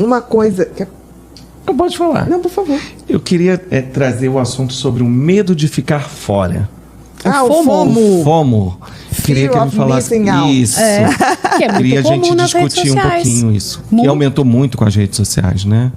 Uma coisa... Eu posso falar? Não, por favor. Eu queria trazer o assunto sobre o medo de ficar fora. O FOMO. O FOMO. Queria que ele falasse isso. Que é muito Queria a gente comum nas redes discutir um sociais. pouquinho isso. Que aumentou muito com as redes sociais, né?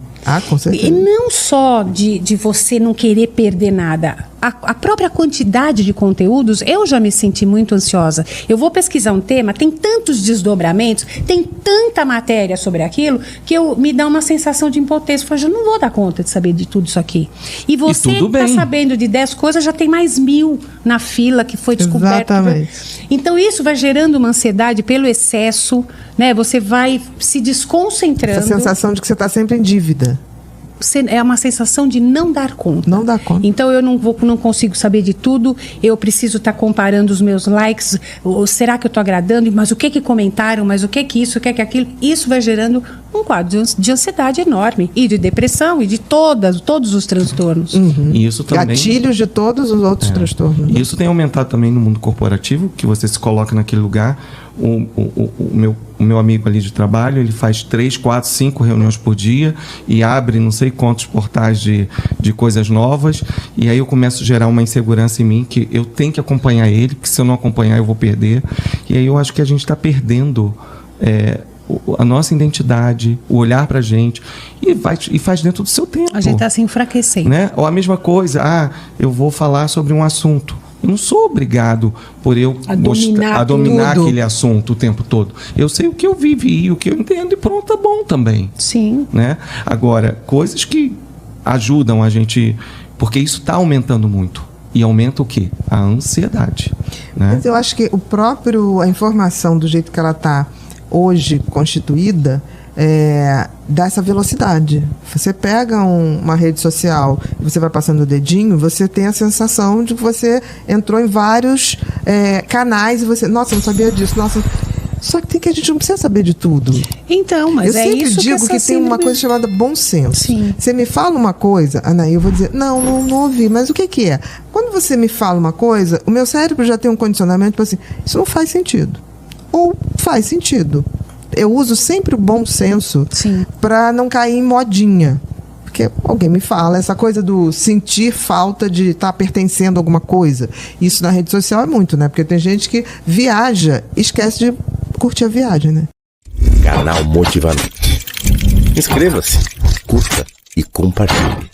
Com certeza. E não só de você não querer perder nada. A própria quantidade de conteúdos, eu já me senti muito ansiosa. Eu vou pesquisar um tema, tem tantos desdobramentos, tem tanta matéria sobre aquilo, que me dá uma sensação de impotência. Eu falo, eu não vou dar conta de saber de tudo isso aqui. E você está sabendo de 10 coisas, já tem mais 1000 na fila que foi descoberto. Exatamente. Então isso vai gerando uma ansiedade pelo excesso, né? Você vai se desconcentrando. Essa sensação de que você está sempre em dívida. É uma sensação de não dar conta. Não dá conta. Então eu não consigo saber de tudo. Eu preciso estar comparando os meus likes. Será que eu estou agradando? Mas o que comentaram? Mas o que isso? O que aquilo? Isso vai gerando um quadro de ansiedade enorme. E de depressão. E de todos os transtornos. E isso também... Gatilhos de todos os outros transtornos. E isso tem aumentado também no mundo corporativo, que você se coloca naquele lugar. O meu amigo ali de trabalho, ele faz 3, 4, 5 reuniões por dia e abre não sei quantos portais de coisas novas, e aí eu começo a gerar uma insegurança em mim, que eu tenho que acompanhar ele, que se eu não acompanhar eu vou perder. E aí eu acho que a gente está perdendo a nossa identidade, o olhar pra gente, e faz dentro do seu tempo. A gente está se enfraquecendo. Né? Ou a mesma coisa, eu vou falar sobre um assunto. Eu não sou obrigado por eu dominar aquele assunto o tempo todo. Eu sei o que eu vivi, o que eu entendo, e pronto, tá bom também. Sim. Né? Agora, coisas que ajudam a gente... Porque isso está aumentando muito. E aumenta o quê? A ansiedade. Né? Mas eu acho que a informação do jeito que ela está hoje constituída... dá essa velocidade. Você pega uma rede social e você vai passando o dedinho, você tem a sensação de que você entrou em vários canais e você, nossa, eu não sabia disso, nossa. Só que a gente não precisa saber de tudo. Então, mas eu sempre digo que tem uma coisa chamada bom senso. Sim. Você me fala uma coisa, Anaí, eu vou dizer, não ouvi, mas o que é? Quando você me fala uma coisa, o meu cérebro já tem um condicionamento, tipo assim, isso não faz sentido. Ou faz sentido. Eu uso sempre o bom senso para não cair em modinha. Porque alguém me fala, essa coisa do sentir falta de estar pertencendo a alguma coisa. Isso na rede social é muito, né? Porque tem gente que viaja e esquece de curtir a viagem, né? Canal Motivamente. Inscreva-se, curta e compartilhe.